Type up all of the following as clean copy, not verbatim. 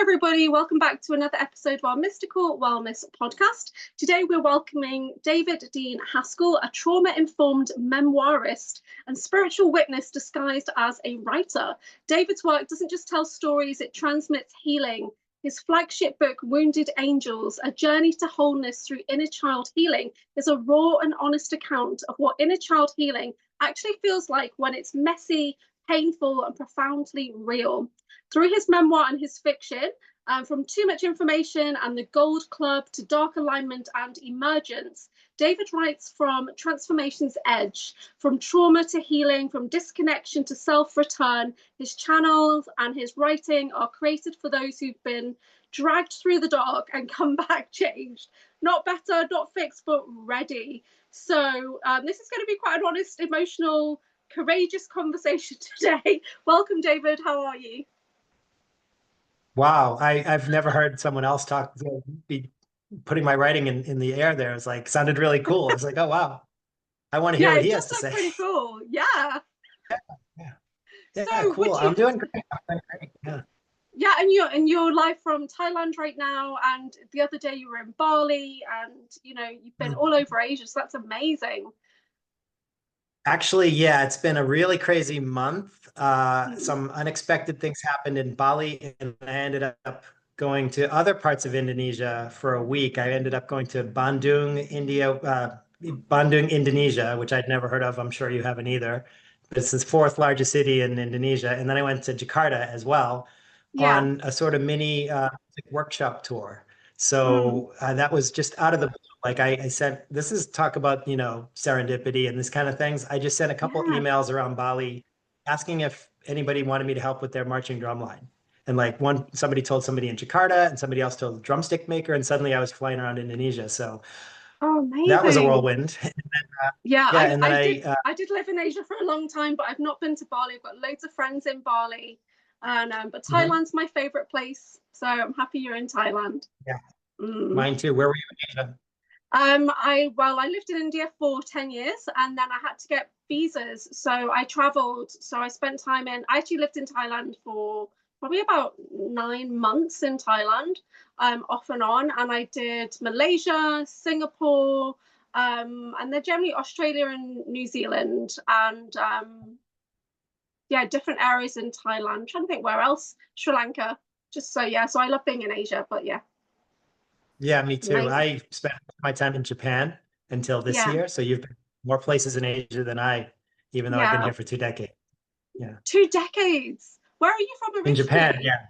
everybody. Welcome back to another episode of our Mystical Wellness podcast. Today, we're welcoming David Dean Haskell, a trauma-informed memoirist and spiritual witness disguised as a writer. David's work doesn't just tell stories, it transmits healing. His flagship book, Wounded Angels, A Journey to Wholeness Through Inner Child Healing, is a raw and honest account of what inner child healing actually feels like when it's messy, painful, and profoundly real. Through his memoir and his fiction, from Too Much Information and The Gold Club to Dark Alignment and Emergence, David writes from transformation's edge, from trauma to healing, from disconnection to self-return. His channels and his writing are created for those who've been dragged through the dark and come back changed. Not better, not fixed, but ready. So this is going to be quite an honest, emotional, courageous conversation today. Welcome, David. How are you? Wow, I've never heard someone else be putting my writing in the air there. It's like sounded really cool. It's like, oh wow, I want to hear Yeah, what it he does has to look say. pretty cool. Yeah. Yeah, yeah, So cool. I'm doing great. Yeah. Yeah, and you're live from Thailand right now, and the other day you were in Bali, and you've been all over Asia, so that's amazing. Actually, yeah, it's been a really crazy month. Mm. Some unexpected things happened in Bali, and I ended up going to other parts of Indonesia for a week. I ended up going to Bandung, Indonesia, which I'd never heard of. I'm sure you haven't either. But it's the fourth largest city in Indonesia. And then I went to Jakarta as well Yeah. on a sort of mini workshop tour. Mm. So that was just out of the blue. Like I said, this is talk about, serendipity and this kind of things. I just sent a couple Yeah. emails around Bali asking if anybody wanted me to help with their marching drum line. And like somebody told somebody in Jakarta and somebody else told the drumstick maker. And suddenly I was flying around Indonesia. So Oh, that was a amazing. whirlwind. Yeah, Yeah. I And then I did I did live in Asia for a long time, but I've not been to Bali. I've got loads of friends in Bali, and but mhm. Thailand's my favorite place, so I'm happy you're in Thailand. Yeah, Mm. mine too. Where were you in Asia? I lived in India for 10 years and then I had to get visas. So I traveled. So I actually lived in Thailand for probably about 9 months in Thailand, off and on. And I did Malaysia, Singapore, and then generally Australia and New Zealand and yeah, different areas in Thailand. I'm trying to think where else. Sri Lanka. Just so yeah, so I love being in Asia, but yeah, Yeah, me too. amazing. I spent my time in Japan until this Yeah, year. So you've been more places in Asia than even though I've been yeah. here for 2 decades. Yeah. 2 decades. Where are you from In Japan, originally? yeah.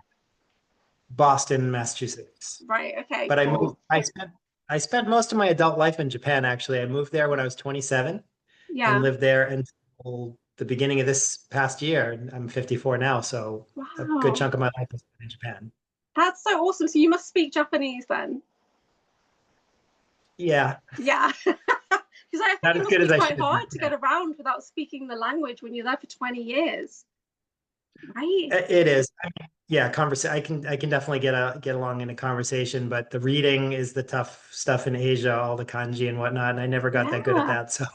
Boston, Massachusetts. Right, okay, But cool. I spent most of my adult life in Japan, actually. I moved there when I was 27 and Yeah. lived there until the beginning of this past year. I'm 54 now, so a good Wow. chunk of my life was in Japan. That's so awesome. So you must speak Japanese then. Yeah, Yeah. Because I think not it as must good be as I quite should be. hard to get around without speaking the language when you're there for 20 years. Right? It is. I mean, yeah, I can definitely get along in a conversation, but the reading is the tough stuff in Asia, all the kanji and whatnot, and I never got that good at Yeah. that. So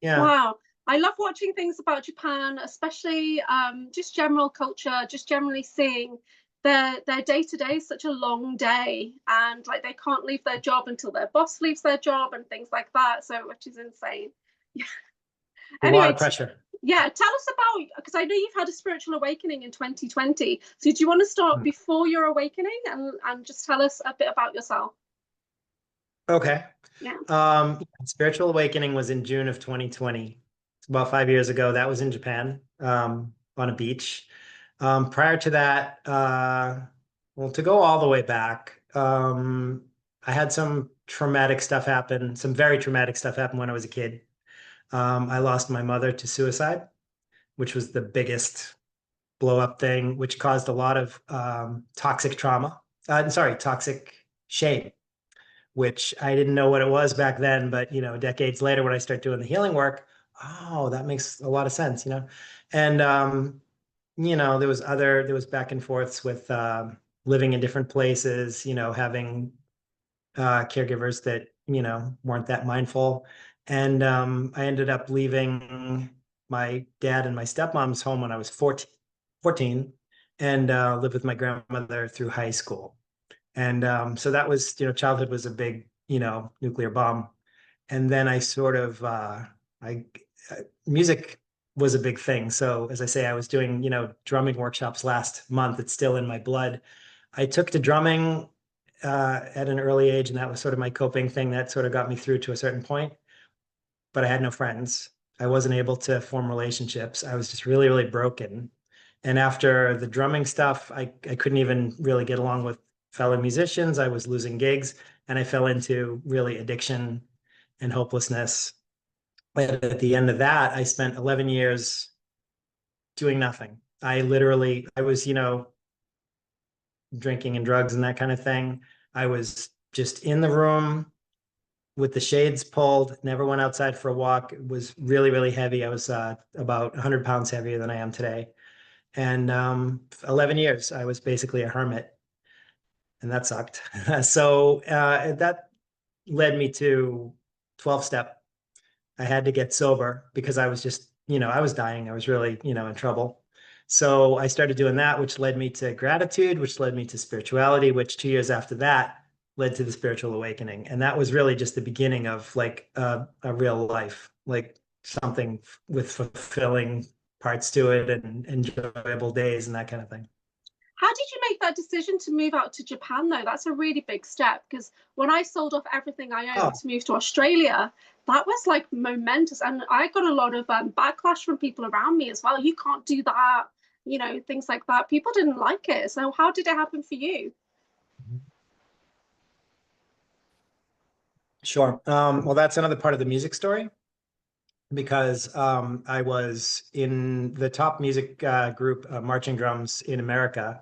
yeah. Wow. I love watching things about Japan, especially just general culture, just generally seeing their day to day is such a long day, and like they can't leave their job until their boss leaves their job and things like that. So which is insane. Yeah. A lot Anyway, of pressure. yeah, tell us about because I know you've had a spiritual awakening in 2020. So do you want to start before your awakening and just tell us a bit about yourself? Okay. Yeah. Spiritual awakening was in June of 2020. It's about 5 years ago. That was in Japan, on a beach. Prior to that, well, to go all the way back, I had some very traumatic stuff happen when I was a kid. I lost my mother to suicide, which was the biggest blow up thing, which caused a lot of toxic trauma. Sorry, toxic shame, which I didn't know what it was back then. But, decades later, when I start doing the healing work, oh, that makes a lot of sense. And, there was back and forths with living in different places, having caregivers that, weren't that mindful. And I ended up leaving my dad and my stepmom's home when I was 14, and lived with my grandmother through high school. And so that was, childhood was a big, nuclear bomb. And then I sort of, I music was a big thing. So as I say, I was doing, drumming workshops last month. It's still in my blood. I took to drumming at an early age, and that was sort of my coping thing that sort of got me through to a certain point. But I had no friends. I wasn't able to form relationships. I was just really, really broken. And after the drumming stuff, I couldn't even really get along with fellow musicians. I was losing gigs, and I fell into really addiction and hopelessness. But at the end of that, I spent 11 years doing nothing. I was, drinking and drugs and that kind of thing. I was just in the room with the shades pulled, never went outside for a walk. It was really, really heavy. I was about 100 pounds heavier than I am today. And 11 years, I was basically a hermit, and that sucked. So that led me to 12 step. I had to get sober because I was just, I was dying. I was really, in trouble. So I started doing that, which led me to gratitude, which led me to spirituality, which 2 years after that led to the spiritual awakening. And that was really just the beginning of like a real life, like something with fulfilling parts to it and enjoyable days and that kind of thing. How did you make that decision to move out to Japan, though? That's a really big step, because when I sold off everything I Oh, owned to move to Australia, that was like momentous. And I got a lot of backlash from people around me as well. You can't do that, things like that. People didn't like it. So, how did it happen for you? sure. Well, that's another part of the music story because I was in the top music group, marching drums in America,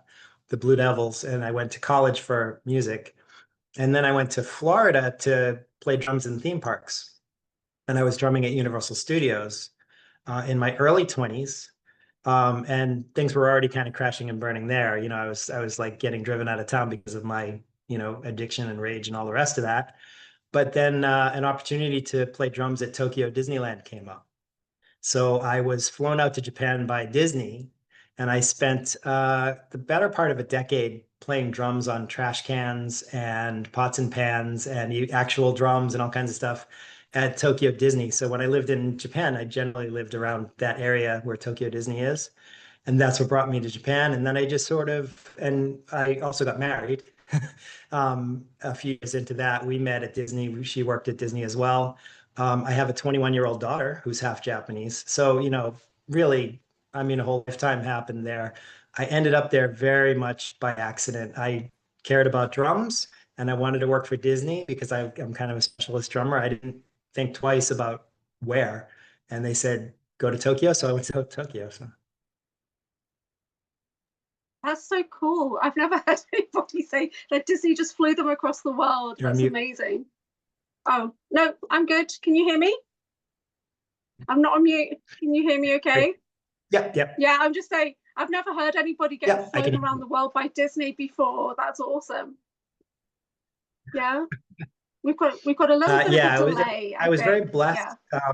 the Blue Devils, and I went to college for music. And then I went to Florida to play drums in theme parks. And I was drumming at Universal Studios in my early 20s. And things were already kind of crashing and burning there. I was like getting driven out of town because of my, addiction and rage and all the rest of that. But then an opportunity to play drums at Tokyo Disneyland came up. So I was flown out to Japan by Disney, and I spent the better part of a decade playing drums on trash cans and pots and pans and actual drums and all kinds of stuff at Tokyo Disney. So when I lived in Japan, I generally lived around that area where Tokyo Disney is. And that's what brought me to Japan. And then I just sort of, and I also got married. A few years into that, we met at Disney. She worked at Disney as well. I have a 21-year-old daughter who's half Japanese. So, really, I mean, a whole lifetime happened there. I ended up there very much by accident. I cared about drums and I wanted to work for Disney because I'm kind of a specialist drummer. I didn't think twice about where. And they said, go to Tokyo. So I went to Tokyo. So. That's so cool. I've never heard anybody say that Disney just flew them across the world. You're on That's mute. amazing. Oh, no, I'm good. Can you hear me? I'm not on mute. Can you hear me okay? Yep, yep. Yeah, I'm just saying, I've never heard anybody get Yep, I flown can. around the world by Disney before. That's awesome. Yeah, we've got a little bit of a Yeah, delay, I I was very think. blessed. Yeah.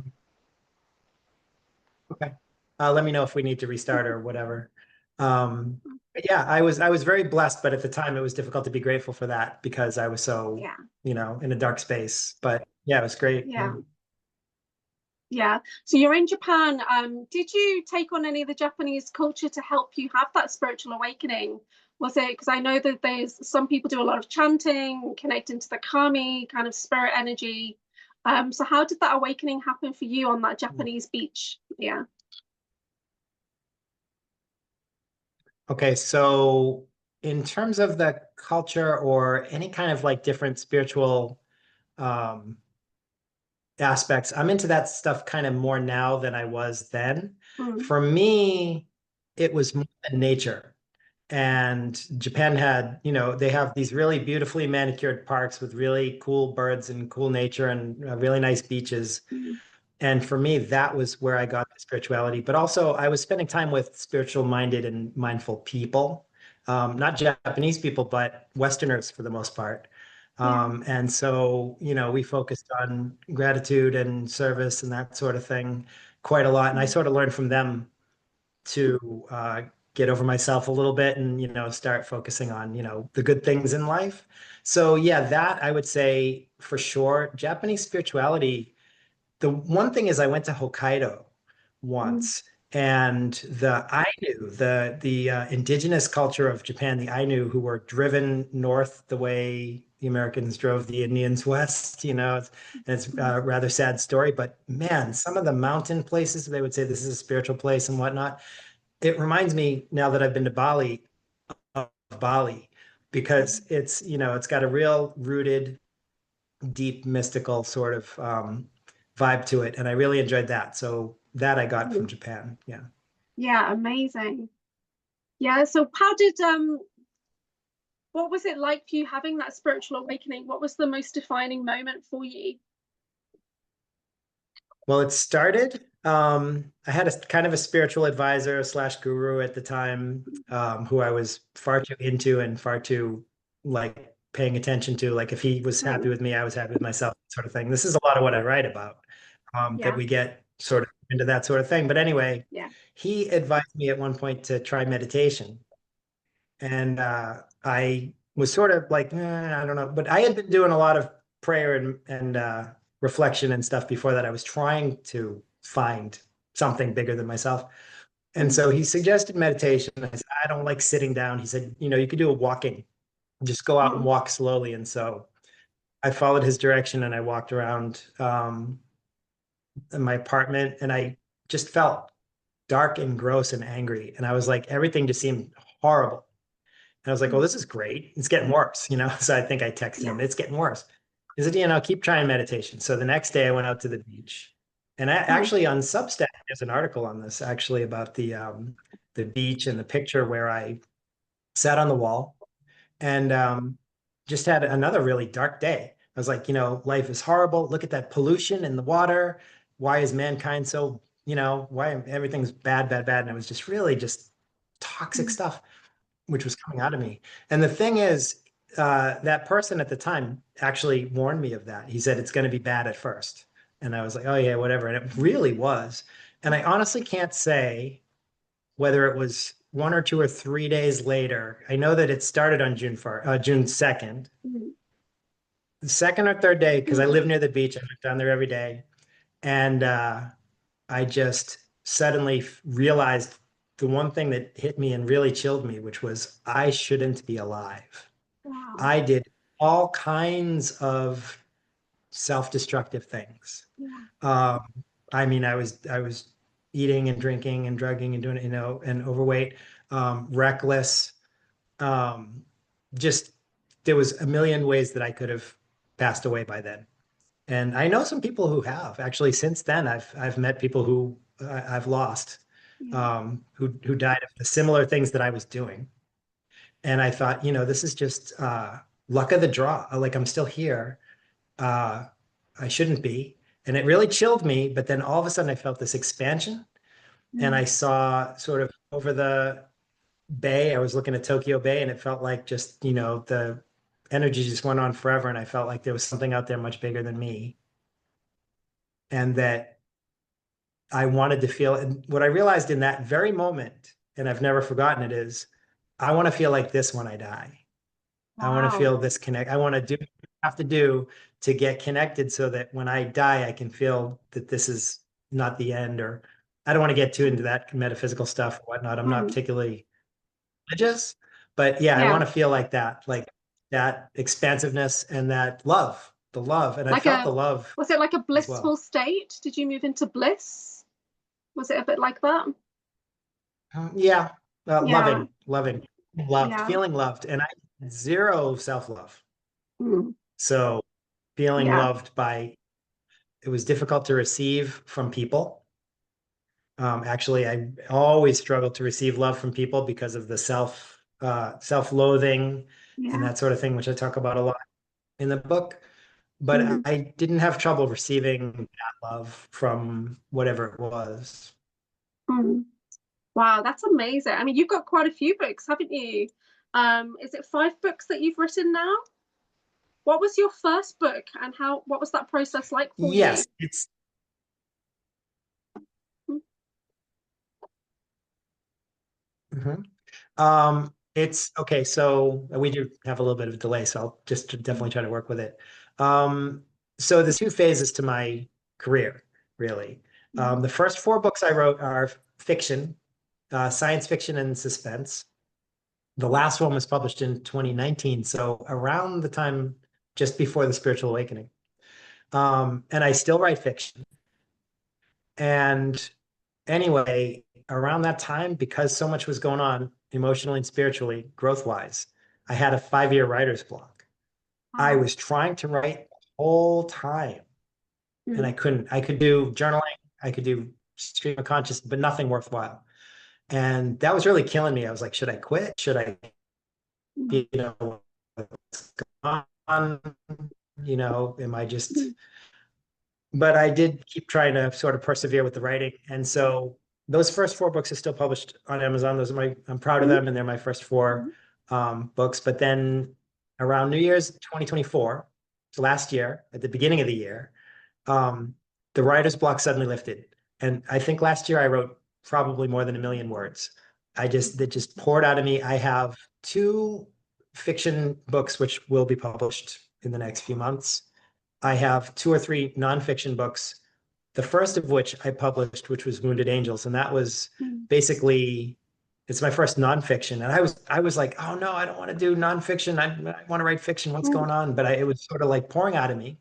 Okay. Let me know if we need to restart or whatever. But yeah, I was very blessed, but at the time it was difficult to be grateful for that because I was so, Yeah. in a dark space. But yeah, it was great. Yeah. Yeah. So you're in Japan. Did you take on any of the Japanese culture to help you have that spiritual awakening? Was it because I know that there's some people do a lot of chanting, connecting to the kami kind of spirit energy. So how did that awakening happen for you on that Japanese beach? Yeah. Okay, so in terms of the culture or any kind of like different spiritual um aspects. I'm into that stuff kind of more now than I was then. Mm, For me, it was more than nature. And Japan had, they have these really beautifully manicured parks with really cool birds and cool nature and really nice beaches. mm, And for me, that was where I got the spirituality. But also, I was spending time with spiritual minded and mindful people, not Japanese people, but Westerners for the most part. yeah. And so, we focused on gratitude and service and that sort of thing quite a lot. And I Mm, sort of learned from them to get over myself a little bit and, start focusing on, the good things in life. So yeah, that I would say for sure. Japanese spirituality. The one thing is I went to Hokkaido Mm, once, and the Ainu, the indigenous culture of Japan, the Ainu who were driven north the way the Americans drove the Indians west, it's mm, a rather sad story, but man, some of the mountain places, they would say this is a spiritual place and whatnot. It reminds me now that I've been to Bali, of Bali, because it's got a real rooted, deep, mystical sort of vibe to it. And I really enjoyed that. So that I got from mm. Japan. Yeah. Yeah, amazing. Yeah, so how did what was it like for you having that spiritual awakening? What was the most defining moment for you? Well, it started. I had a kind of a spiritual advisor slash guru at the time, who I was far too into and far too like paying attention to. Like if he was happy Mm, with me, I was happy with myself, sort of thing. This is a lot of what I write about, that yeah, we get sort of into that sort of thing. But anyway, yeah. he advised me at one point to try meditation. And I was sort of like, I don't know, but I had been doing a lot of prayer and reflection and stuff before that. I was trying to find something bigger than myself. And Mm, so he suggested meditation. I said, I don't like sitting down. He said, you could do a walking, just go out and mm, walk slowly. And so I followed his direction and I walked around in my apartment and I just felt dark and gross and angry. And I was like, everything just seemed horrible. And I was like, oh, mm, this is great. It's getting worse. So I think I texted yeah. him, it's getting worse. He said, keep trying meditation. So the next day I went out to the beach. And I Mm, actually on Substack, there's an article on this actually about the beach and the picture where I sat on the wall and just had another really dark day. I was like, life is horrible. Look at that pollution in the water. Why is mankind so, why everything's bad, bad, bad. And it was just really just toxic mm, stuff which was coming out of me. And the thing is, that person at the time actually warned me of that. He said it's going to be bad at first. And I was like, oh, yeah, whatever. And it really was. And I honestly can't say whether it was 1 or 2 or 3 days later. I know that it started on June 2nd. mm, The second or third day, because I mm. live near the beach, I went down there every day. And I just suddenly realized the one thing that hit me and really chilled me, which was I shouldn't be alive. Wow. I did all kinds of self-destructive things. Yeah. Um, I mean, I was eating and drinking and drugging and doing it, and overweight, reckless. Um, just there was a million ways that I could have passed away by then. And I know some people who have actually since then. I've met people who I've lost, Yeah. who died of the similar things that I was doing. And I thought, this is just luck of the draw. Like I'm still here. Uh, I shouldn't be. And it really chilled me. But then all of a sudden I felt this expansion and Mm, I saw sort of over the bay, I was looking at Tokyo Bay and it felt like just, the energy just went on forever. And I felt like there was something out there much bigger than me. And that I wanted to feel, and what I realized in that very moment, and I've never forgotten it, is I want to feel like this when I die. I want to wow. feel this connect. I want to do what I have to do to get connected so that when I die, I can feel that this is not the end. Or I don't want to get too into that metaphysical stuff or whatnot. I'm not Mm, particularly religious, but yeah, I yeah. want to feel like that expansiveness and that love, the love. And I Like felt a, the love was it like a as well. blissful state? Did you move into bliss? Was it a bit like that? Yeah, Yeah. loving, loved, Yeah. feeling loved. And I zero self-love. Mm, So feeling yeah. loved by, it was difficult to receive from people. Actually, I always struggled to receive love from people because of the self-loathing and Yeah. that sort of thing, which I talk about a lot in the book. But Mm, I didn't have trouble receiving that love from whatever it was. mm. Wow, that's amazing. I mean, you've got quite a few books, haven't you? Is it 5 books that you've written now? What was your first book and what was that process like for you? Yes, it's Mhm. It's okay. So we do have a little bit of a delay, so I'll just definitely try to work with it. Um, so there's two phases to my career, really. The first four books I wrote are fiction, science fiction and suspense. The last one was published in 2019, so around the time just before the spiritual awakening. And I still write fiction. And anyway, around that time, because so much was going on emotionally and spiritually, growth wise, I had a 5-year writer's block. I Wow. was trying to write the whole time and I Mm. couldn't. I could do journaling, I could do stream of consciousness, but nothing worthwhile. And that was really killing me. I was like, should I quit? Should I, Mm. you know, what's going on? Am I just, Mm. but I did keep trying to sort of persevere with the writing. And so those first four books are still published on Amazon. I'm proud of them, and they're my first four Mm. books. But then around New Year's 2024, so last year, at the beginning of the year, um, the writer's block suddenly lifted. And I think last year I wrote probably more than 1 million words. That just poured out of me. I have two fiction books which will be published in the next few months. I have two or three nonfiction books. The first of which I published, which was Wounded Angels, and that was Mm. basically it's my first nonfiction. And I was like, oh no, I don't want to do nonfiction. I want to write fiction. What's Mm. going on? But it was sort of like pouring out of me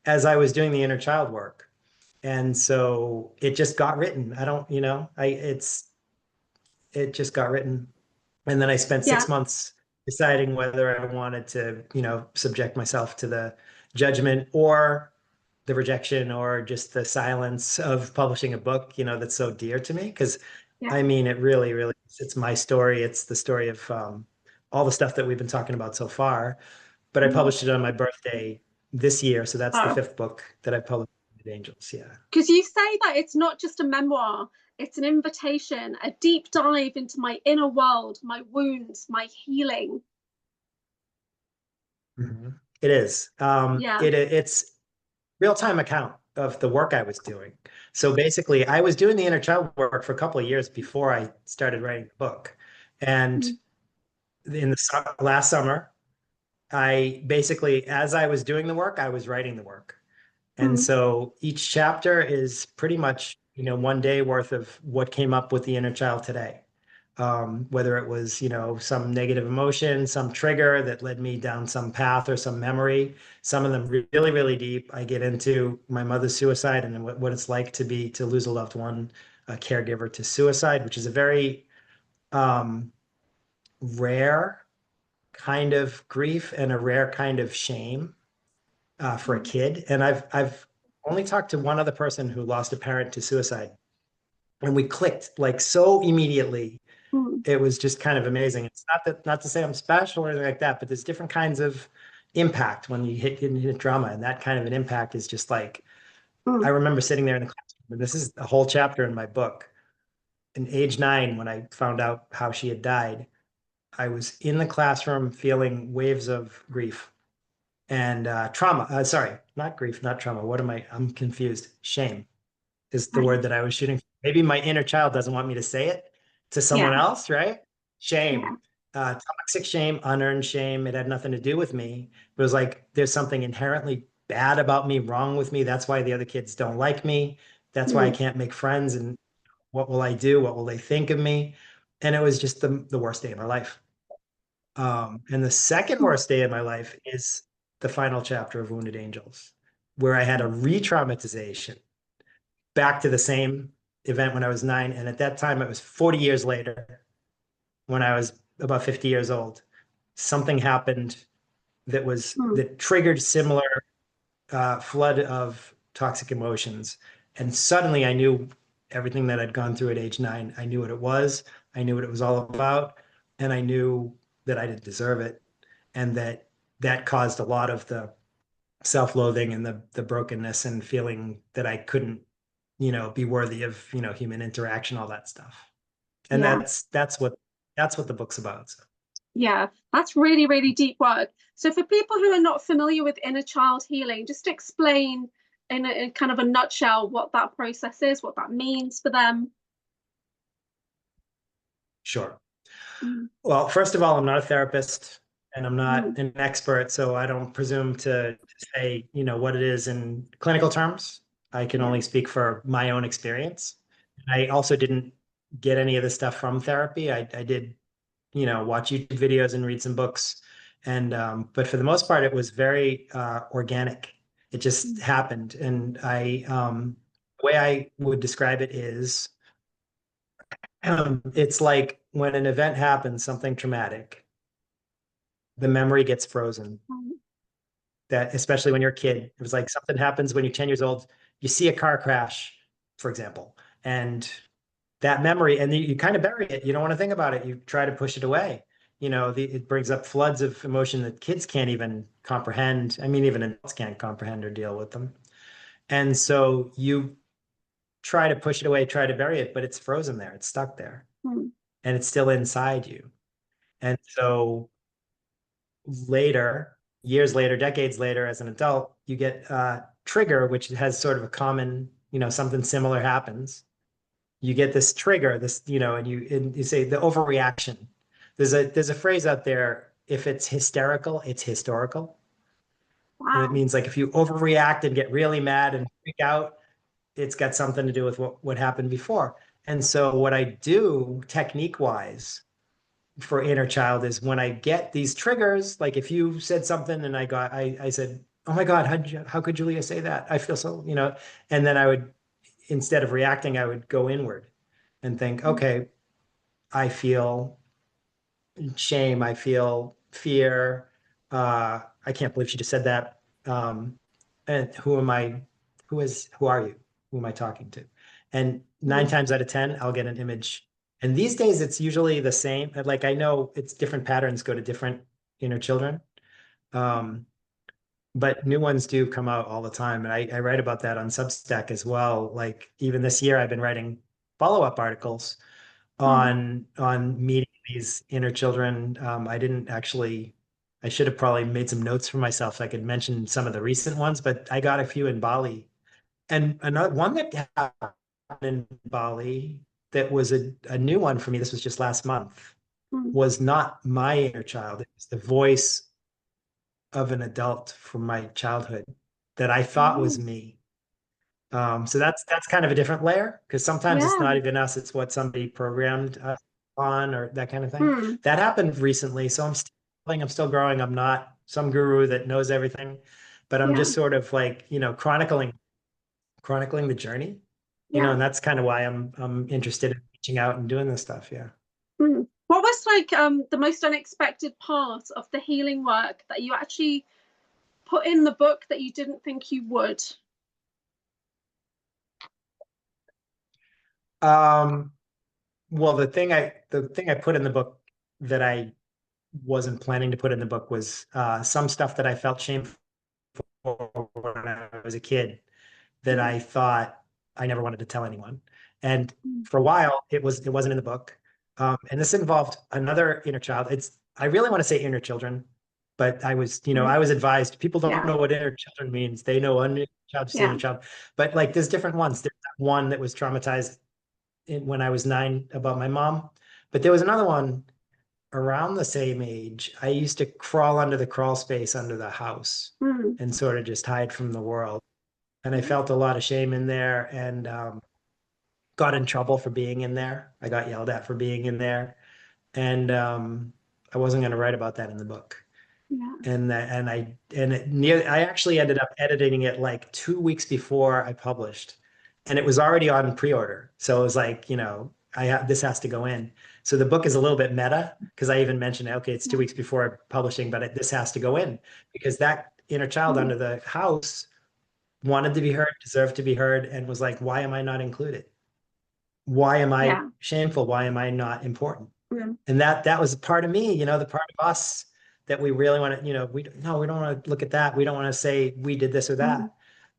as I was doing the inner child work. And so it just got written. I don't, you know, I it just got written. And then I spent Yeah. 6 months deciding whether I wanted to, subject myself to the judgment or the rejection or just the silence of publishing a book, that's so dear to me. Because Yeah. I mean, it really, really, it's my story. It's the story of all the stuff that we've been talking about so far. But I Mm. published it on my birthday this year. So that's the Oh, fifth book that I published with Angels. Yeah. because you say that it's not just a memoir, it's an invitation, a deep dive into my inner world, my wounds, my healing. Mhm. It is. Yeah. It's real-time account of the work I was doing. So basically, I was doing the inner child work for a couple of years before I started writing the book. And Mm. in the last summer, I basically, as I was doing the work, I was writing the work. And Mm. so each chapter is pretty much, one day worth of what came up with the inner child today. Whether it was, some negative emotion, some trigger that led me down some path or some memory. Some of them really, really deep. I get into my mother's suicide and what it's like to lose a loved one, a caregiver to suicide, which is a very rare kind of grief and a rare kind of shame for a Mm. kid. And I've only talked to one other person who lost a parent to suicide, and we clicked like so immediately. Mm. It was just kind of amazing. It's not to say I'm special or anything like that, but there's different kinds of impact when you hit drama, and that kind of an impact is just like I Mm. remember sitting there in the classroom, and this is a whole chapter in my book. In age 9, when I found out how she had died, I was in the classroom feeling waves of grief and trauma. Sorry, not grief, not trauma. What am I? I'm confused. Shame is the Right. word that I was shooting for. Maybe my inner child doesn't want me to say it to Yeah. someone else, right? Yeah. Shame, toxic shame, unearned shame. It had nothing to do with me. It was like there's something inherently bad about me, wrong with me. That's why the other kids don't like me. That's why I Mm. can't make friends. And what will I do? What will they think of me? And it was just the worst day of my life. And the second Mm. worst day of my life is the final chapter of Wounded Angels, where I had a re-traumatization back to the same event when I was 9. And at that time, it was 40 years later, when I was about 50 years old. Something happened Mm. that triggered similar flood of toxic emotions. And suddenly I knew everything that I'd gone through at age 9. I knew what it was. I knew what it was all about. And I knew that I didn't deserve it. And that caused a lot of the self-loathing and the brokenness and feeling that I couldn't, be worthy of, human interaction, all that stuff. And Yeah. that's what the book's about. So. Yeah. That's really, really deep work. So for people who are not familiar with inner child healing, just explain in kind of a nutshell what that process is, what that means for them. Sure. Mm. Well, first of all, I'm not a therapist and I'm Mm. not an expert, so I don't presume to say, what it is in clinical terms. I can Yeah. only speak for my own experience. I also didn't get any of the stuff from therapy. I did, watch YouTube videos and read some books. And but for the most part, it was very organic. It just Mm. happened. And the way I would describe it is it's like when an event happens, something traumatic, the memory gets frozen. Mm. That especially when you're a kid, it was like something happens when you're 10 years old, you see a car crash, for example, and that memory, and you kind of bury it. You don't want to think about it. You try to push it away. It brings up floods of emotion that kids can't even comprehend. I mean, even adults can't comprehend or deal with them. And so you try to push it away, try to bury it, but it's frozen there. It's stuck there Mm. and it's still inside you. And so later, years later, decades later, as an adult, you get a trigger, which has sort of a common, something similar happens. You get this trigger, and you say the overreaction. There's a phrase out there, if it's hysterical, it's historical. And it Wow. means like if you overreact and get really mad and freak out, it's got something to do with what happened before. And so what I do technique wise for inner child is when I get these triggers, like if you said something and I said, oh my God, how could Julia say that? I feel so, and then I would, instead of reacting, I would go inward and think, Mm. okay, I feel shame, I feel fear. I can't believe she just said that. And who am I? Who are you? Who am I talking to? And nine Mm. times out of 10, I'll get an image. And these days it's usually the same. Like I know it's different patterns go to different inner children. Um, but new ones do come out all the time. And I write about that on Substack as well. Like even this year, I've been writing follow-up articles Mm. on meeting these inner children. I should have probably made some notes for myself so I could mention some of the recent ones, but I got a few in Bali. And another one that happened in Bali that was a new one for me, this was just last month, Mm. was not my inner child. It was the voice of an adult from my childhood that I thought was Mm. me. So that's kind of a different layer because sometimes it's Yeah. not even us, it's what somebody programmed us on or that kind of thing. Mm. That happened recently, so I'm still growing. I'm not some guru that knows everything, but I'm Yeah. just sort of like, chronicling the journey, Yeah. and that's kind of why I'm interested in reaching out and doing this stuff. Yeah. Mm. What was like the most unexpected part of the healing work that you actually put in the book that you didn't think you would? Um, well, the thing I put in the book that I wasn't planning to put in the book was some stuff that I felt shameful when I was a kid that Yeah. I thought I never wanted to tell anyone. And Mm. for a while, it wasn't in the book. And this involved another inner child. I really want to say inner children, but Mm. I was advised people don't Yeah. know what inner children means. They know inner child, just Yeah. inner child. But like there's different ones. There's one that was traumatized when I was 9 about my mom, but there was another one around the same age. I used to crawl under the crawl space under the house Mm. and sort of just hide from the world. And I felt a lot of shame in there and got in trouble for being in there. I got yelled at for being in there. And I wasn't going to write about that in the book. Yeah. I actually ended up editing it like 2 weeks before I published, and it was already on pre-order. So it was like, this has to go in. So the book is a little bit meta because I even mentioned, okay, it's 2 weeks before publishing, but this has to go in because that inner child Mm. under the house wanted to be heard, deserved to be heard, and was like, why am I not included? Why am I Yeah. shameful? Why am I not important? Mm. And that was part of me, the part of us that we really want to, we don't want to look at that. We don't want to say we did this or Mm.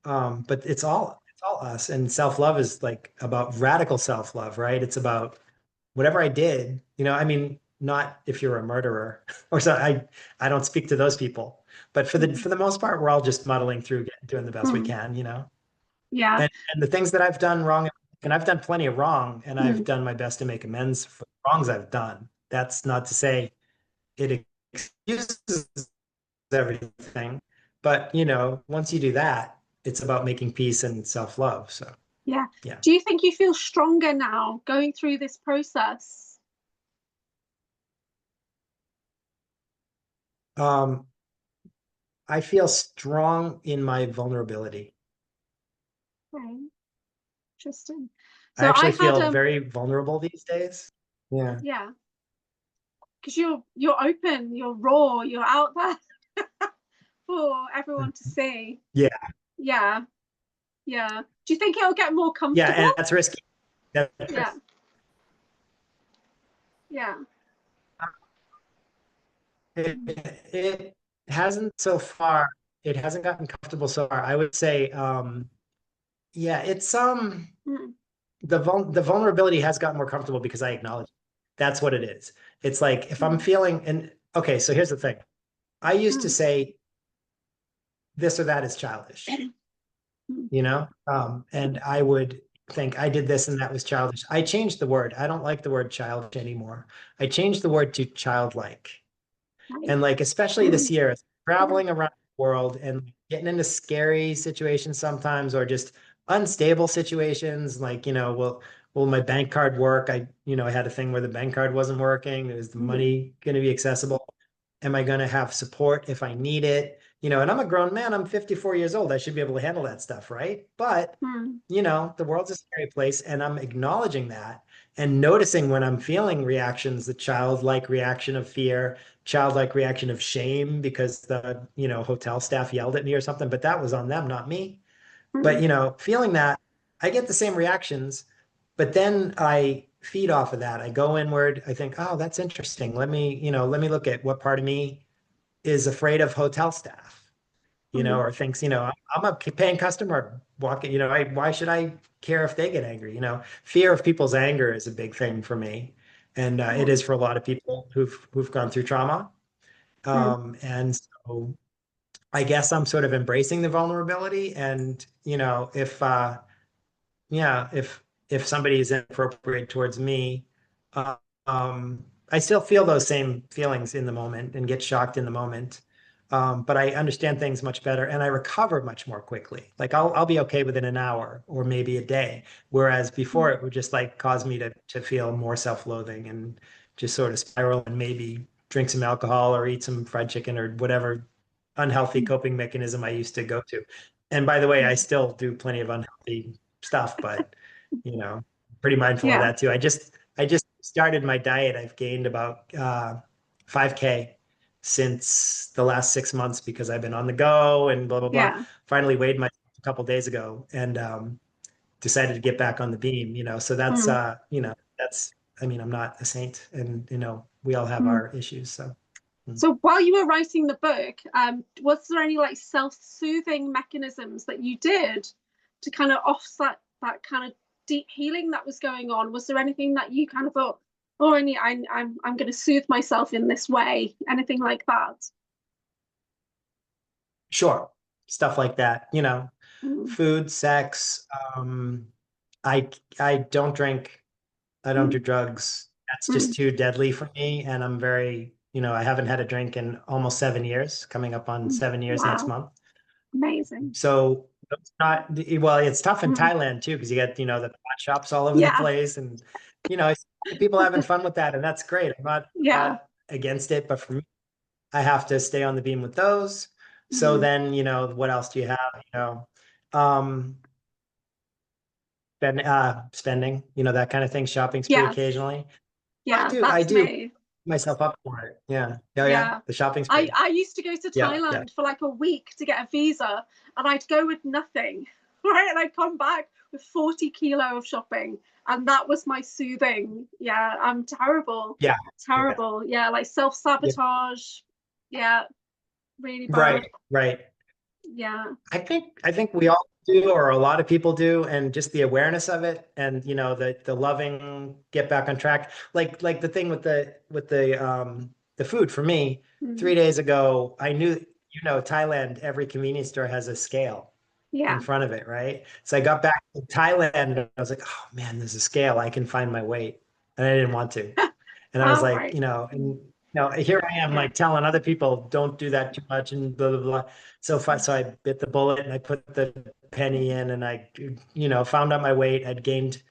that. But it's all us. And self-love is like about radical self-love, right? It's about whatever I did, I mean, not if you're a murderer or so. I don't speak to those people, but for the Mm. for the most part, we're all just muddling through, doing the best we Mm. can. Yeah. And the things that I've done wrong, and I've done plenty of wrong, and I've Mm. done my best to make amends for the wrongs I've done. That's not to say it excuses everything, but once you do that, it's about making peace and self-love. So Yeah. yeah. Do you think you feel stronger now going through this process? Um, I feel strong in my vulnerability. Okay, interesting. I So I actually had feel very vulnerable these days. Yeah. yeah, because you're open, you're raw, you're out there for everyone to see. Yeah. Yeah, yeah. Do you think it'll get more Yeah. comfortable? And that's risky. That's Yeah, risky. yeah. It hasn't so far. It hasn't gotten comfortable so far. I would say, yeah, it's Mm, the vulnerability has gotten more comfortable because I acknowledge it. That's what it is. It's like if I'm mm, feeling, and okay, so here's the thing. I used to mm, say this or that is childish, mm, and I would think I did this and that was childish. I changed the word. I don't like the word childish anymore. I changed the word to childlike. right. And like, especially this Mm, year, traveling around the world and getting into scary situations sometimes, or just unstable situations, like, will my bank card work? I had a thing where the bank card wasn't working. Is the mm, money going to be accessible? Am I going to have support if I need it? And I'm a grown man. I'm 54 years old. I should be able to handle that stuff, right? But, mm, the world's a scary place, and I'm acknowledging that and noticing when I'm feeling reactions, the childlike reaction of fear, childlike reaction of shame because the hotel staff yelled at me or something, but that was on them, not me. But mm, feeling that, I get the same reactions, but then I feed off of that. I go inward. I think, oh, that's interesting. Let me look at what part of me is afraid of hotel staff, mm, or thinks, I'm a paying customer walking, why should I care if they get angry? Fear of people's anger is a big thing for me. And it yeah, is for a lot of people who've gone through trauma. mm, And so I guess I'm sort of embracing the vulnerability. And, if somebody is inappropriate towards me, uh, I still feel those same feelings in the moment and get shocked in the moment. But I understand things much better and I recover much more quickly. Like I'll be okay within an hour or maybe a day. Whereas before mm, it would just like cause me to feel more self-loathing and just sort of spiral and maybe drink some alcohol or eat some fried chicken or whatever unhealthy mm, coping mechanism I used to go to. And by the way, I mm. still do plenty of unhealthy stuff, but you know, pretty mindful of Yeah, that too. I just started my diet. I've gained about 5K since the last 6 months because I've been on the go and blah blah blah. yeah. Finally weighed myself a couple days ago and decided to get back on the beam. So that's Mm, that's I mean, I'm not a saint, and we all have mm. our issues. So mm. So while you were writing the book, was there any like self-soothing mechanisms that you did to kind of offset that kind of deep healing that was going on? Was there anything that you kind of thought, oh, I'm going to soothe myself in this way? Anything like that? Sure, stuff like that. Mm, Food, sex. I don't drink. I don't mm, do drugs. That's just mm. too deadly for me. And I'm very, I haven't had a drink in almost 7 years, coming up on Mm. 7 years next Wow, month. amazing. So it's not, well, it's tough in Mm. Thailand too, because you get, the pot shops all over the Yeah, place. And, I see people having fun with that. And that's great. yeah. I'm not against it. But for me, I have to stay on the beam with those. So Mm. then, what else do you have? Um, spending, that kind of thing, shopping spree Yes, occasionally. I yeah, do, I that's do me. myself up for it. Yeah. Oh yeah. Yeah. The shopping I, spree. I used to go to Yeah. Yeah. Thailand for like a week to get a visa and I'd go with nothing, right? And I'd come back with 40 kilo of shopping. And that was my soothing. Yeah, I'm terrible. Yeah. Yeah. Terrible. Yeah, like Yeah. self-sabotage. Yeah, really bad. Right. Right. Yeah. I think we all do, or a lot of people do, and just the awareness of it, and the loving get back on track. Like the thing with the food for me. Mm. 3 days ago, I knew, Thailand, every convenience store has a scale in Yeah. front of it, right? So I got back to Thailand and I was like, oh man, there's a scale. I can find my weight. And I didn't want to. And I was Oh, like, right. here I am Yeah. like telling other people don't do that too much and blah blah blah. So I bit the bullet and I put the penny in and I, found out my weight. I'd gained,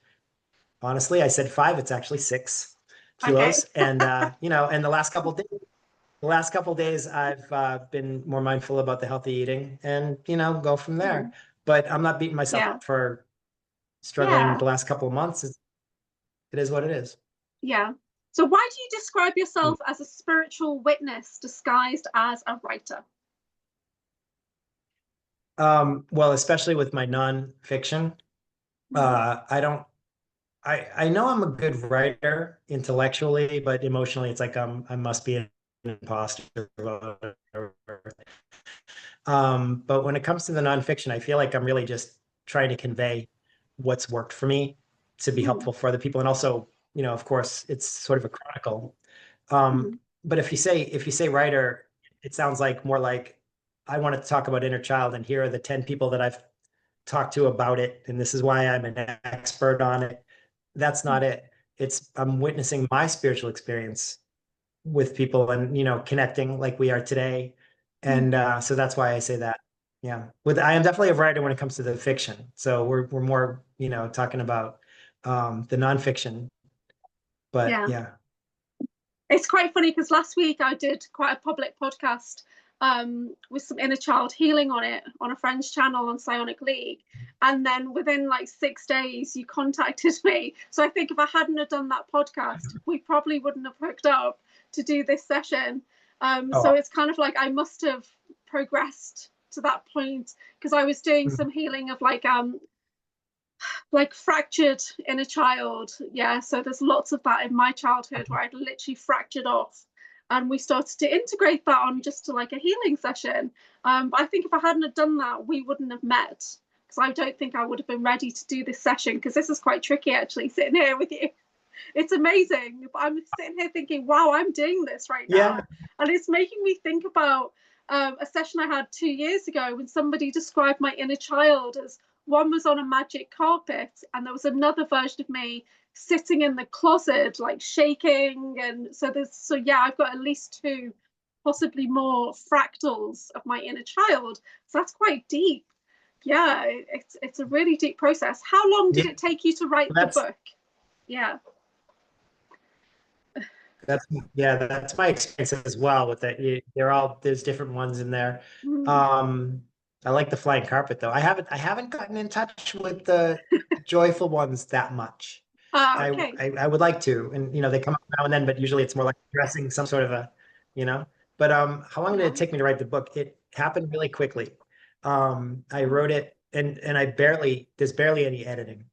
honestly, I said 5, it's actually 6 kilos. Okay. And and the last couple days I've been more mindful about the healthy eating and, go from there. Mm. But I'm not beating myself Yeah. up for struggling Yeah. the last couple of months. It is what it is. Yeah. So why do you describe yourself as a spiritual witness disguised as a writer? Well, especially with my nonfiction, Mm. I don't. I know I'm a good writer intellectually, but emotionally, it's like I must be an imposter. But when it comes to the nonfiction, I feel like I'm really just trying to convey what's worked for me to be Mm. helpful for other people, and also, of course, it's sort of a chronicle. Um, Mm. but if you say writer, it sounds like more like I want to talk about inner child, and here are the 10 people that I've talked to about it, and this is why I'm an expert on it. That's not it. It's I'm witnessing my spiritual experience with people and connecting like we are today. And Mm. so that's why I say that. Yeah. With I am definitely a writer when it comes to the fiction. So we're more, talking about the nonfiction. But Yeah. yeah. It's quite funny because last week I did quite a public podcast with some inner child healing on it on a friend's channel on Psionic League. And then within like 6 days, you contacted me. So I think if I hadn't have done that podcast, we probably wouldn't have hooked up to do this session. So Oh. it's kind of like I must have progressed to that point because I was doing some healing of like fractured inner child. Yeah, so there's lots of that in my childhood where I'd literally fractured off. And we started to integrate that on just to like a healing session. But I think if I hadn't have done that, we wouldn't have met because I don't think I would have been ready to do this session because this is quite tricky actually sitting here with you. It's amazing. But I'm sitting here thinking, wow, I'm doing this right Yeah. now. And it's making me think about a session I had 2 years ago when somebody described my inner child as one was on a magic carpet and there was another version of me sitting in the closet, like shaking. And so yeah, I've got at least two, possibly more fractals of my inner child. So that's quite deep. Yeah, it's a really deep process. How long did Yeah. it take you to write the That's book? Yeah. That's that's my experience as well with that. There's different ones in there. Mm. Um, I like the flying carpet though. I haven't gotten in touch with the joyful ones that much. Ah, I, okay. I I would like to, and they come up now and then, but usually it's more like addressing some sort of a, you know. But how long did it Yeah. take me to write the book? It happened really quickly. I Mm. wrote it, and there's barely any editing.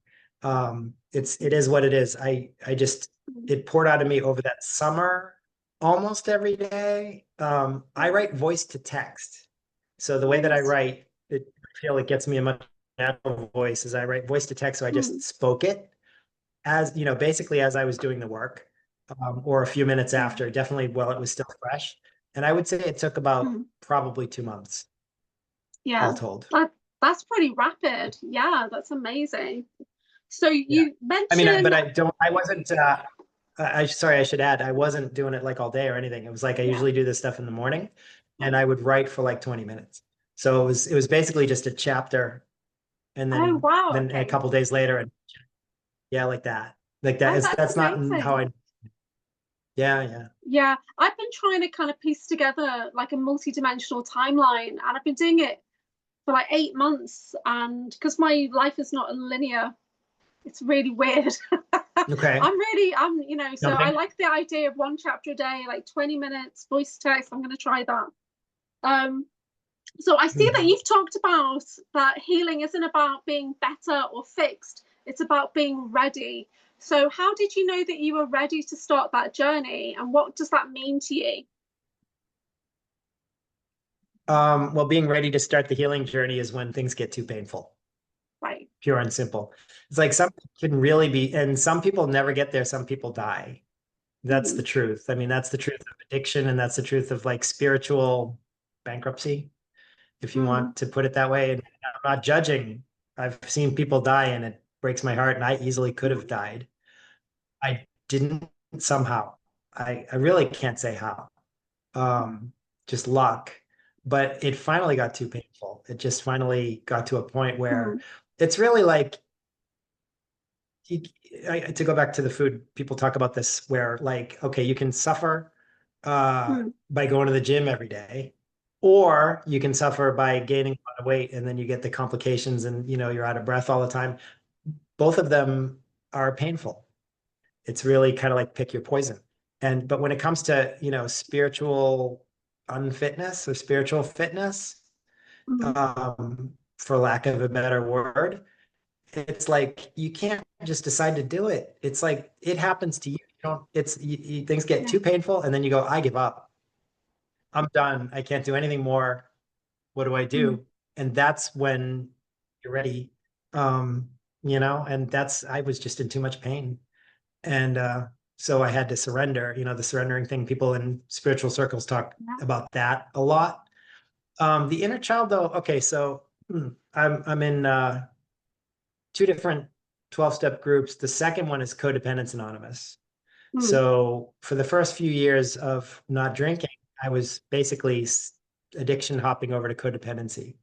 It is what it is. I just Mm. it poured out of me over that summer almost every day. I write voice to text. So the way that I Nice. write, I feel it gets me a much natural voice as I write voice to text. So I just Mm. spoke it as, basically as I was doing the work, or a few minutes Yeah. after, definitely while it was still fresh. And I would say it took about Mm. probably 2 months all Yeah. told. That that's pretty rapid. Yeah, that's amazing. So Yeah. you I mean, mentioned, I wasn't, sorry, I should add, I wasn't doing it like all day or anything. It was like I yeah. usually do this stuff in the morning and Right. I would write for like 20 minutes. So it was basically just a chapter and Oh then wow. then a Okay. couple days later and yeah, like that. Like that Oh, is that's that's not how amazing. I yeah, yeah. Yeah, I've been trying to kind of piece together like a multi-dimensional timeline, and I've been doing it for like 8 months. And because my life is not linear, it's really weird. Okay. So I Jumping. like the idea of one chapter a day, like 20 minutes voice text. I'm going to try that. Um, so I see that Mhm. you've talked about that healing isn't about being better or fixed, it's about being ready. So how did you know that you were ready to start that journey, and what does that mean to you? Well, being ready to start the healing journey is when things get too painful, Right. pure and simple. It's like some can really be, and some people never get there, some people die. That's Mm-hmm. the truth. I mean, that's the truth of addiction, and that's the truth of like spiritual bankruptcy, if you Mm-hmm. want to put it that way. And I'm not judging. I've seen people die, and it breaks my heart, and I easily could have died. I didn't somehow. I really can't say how. Just luck. But it finally got too painful. It just finally got to a point where Mm, it's really like you, to go back to the food, people talk about this where like, okay, you can suffer mm, by going to the gym every day, or you can suffer by gaining a lot of weight and then you get the complications and you're out of breath all the time. Both of them are painful. It's really kind of like pick your poison. And but when it comes to, spiritual unfitness or spiritual fitness, mm. for lack of a better word, it's like you can't just decide to do it. It's like it happens to you. You don't, things get Yeah. too painful and then you go, I give up. I'm done. I can't do anything more. What do I Mm, do? And that's when you're ready. Um, and I was just in too much pain. And so I had to surrender, the surrendering thing. People in spiritual circles talk yeah. about that a lot. The inner child though, okay, so I'm in two different 12-step groups. The second one is Codependence Anonymous. Mm, So for the first few years of not drinking, I was basically addiction hopping over to codependency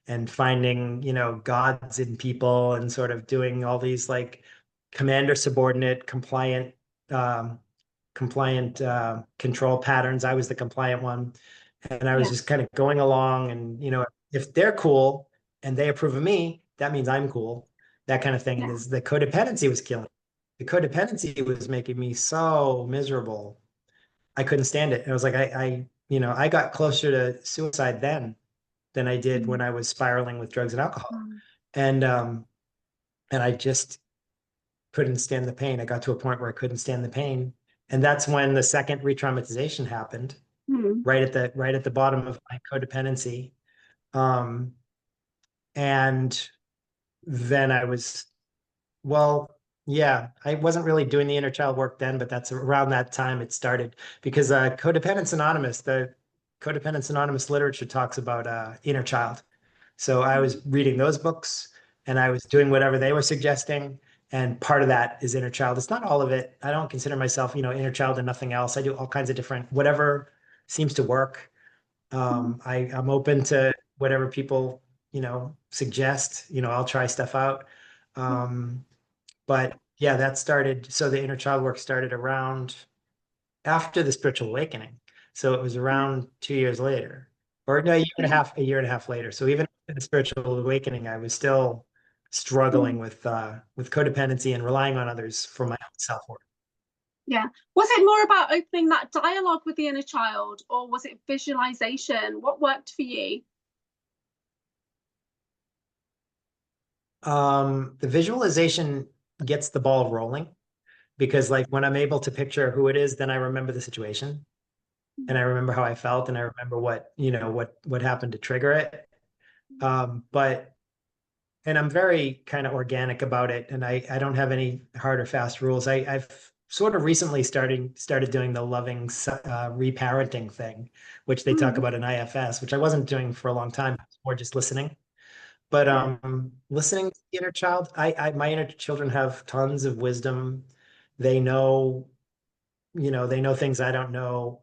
and finding, gods in people and sort of doing all these like commander subordinate um, compliant control patterns. I was the compliant one. And I was yeah. just kind of going along and, if they're cool and they approve of me, that means I'm cool, that kind of thing. And Yeah. the codependency was killing. The codependency was making me so miserable. I couldn't stand it. And I was like, I got closer to suicide then than I did Mm, when I was spiraling with drugs and alcohol. mm, And I just couldn't stand the pain. I got to a point where I couldn't stand the pain. And that's when the second re-traumatization happened, mm, right at the bottom of my codependency. Um, and then I was, well, yeah, I wasn't really doing the inner child work then, but that's around that time it started because the Codependence Anonymous literature talks about inner child. So I mm, was reading those books and I was doing whatever they were suggesting. And part of that is inner child. It's not all of it. I don't consider myself, inner child and nothing else. I do all kinds of different, whatever seems to work. mm, I'm open to whatever people, suggest. I'll try stuff out. yeah. But yeah, that started. So the inner child work started around after the spiritual awakening. So it was Yeah. around 2 years later, or no, Yeah. a year and a half later. So even in the spiritual awakening, I was still Mm, struggling with codependency and relying on others for my own self-worth. yeah. Was it more about opening that dialogue with the inner child, or was it visualization? What worked for you? The visualization gets the ball rolling because like when I'm able to picture who it is, then I remember the situation and I remember how I felt and I remember what happened to trigger it. But and I'm very kind of organic about it, and I don't have any hard or fast rules. I've sort of recently started doing the loving reparenting thing, which they talk Mm, about in IFS, which I wasn't doing for a long time, or just listening. But yeah. listening to the inner child, my inner children have tons of wisdom. They know, they know things I don't know.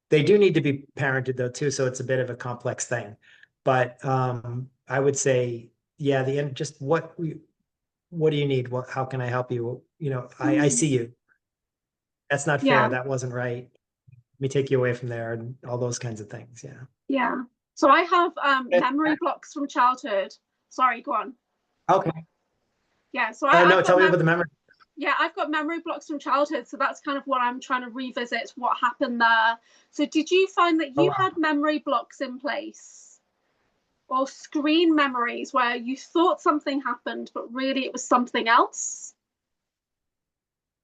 They do need to be parented though too, so it's a bit of a complex thing. But I would say, yeah, the end. Just what do you need? How can I help you? I Mm, see you. That's not yeah. fair. That wasn't right. Let me take you away from there, and all those kinds of things. Yeah. Yeah. So I have Okay. memory blocks from childhood. Sorry, go on. Okay. Yeah. So No, I've got tell me about the memory. yeah, I've got memory blocks from childhood. So that's kind of what I'm trying to revisit what happened there. So did you find that Oh, you wow. had memory blocks in place or screen memories where you thought something happened, but really it was something else?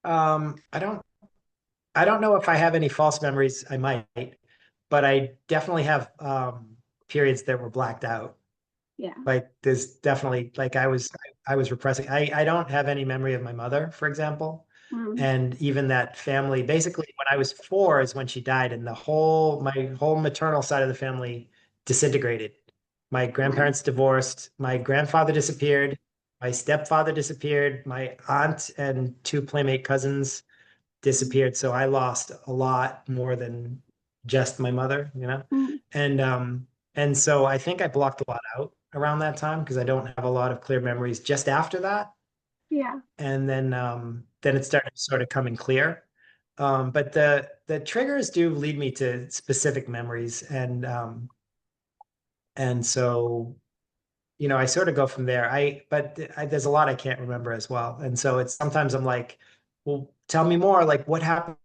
I don't know if I have any false memories. I might, but I definitely have periods that were blacked out. Yeah. Like there's definitely like I was repressing. I don't have any memory of my mother, for example. Mm, And even that family, basically when I was 4 is when she died, and my whole maternal side of the family disintegrated. My right. grandparents divorced, my grandfather disappeared, my stepfather disappeared, my aunt and two playmate cousins disappeared. So I lost a lot more than just my mother, you know? Mm. And so I think I blocked a lot out around that time because I don't have a lot of clear memories just after that. Yeah. And then it started sort of coming clear. But the triggers do lead me to specific memories, and so I sort of go from there. There's a lot I can't remember as well, and so it's sometimes I'm like, well, tell me more. Like, what happened?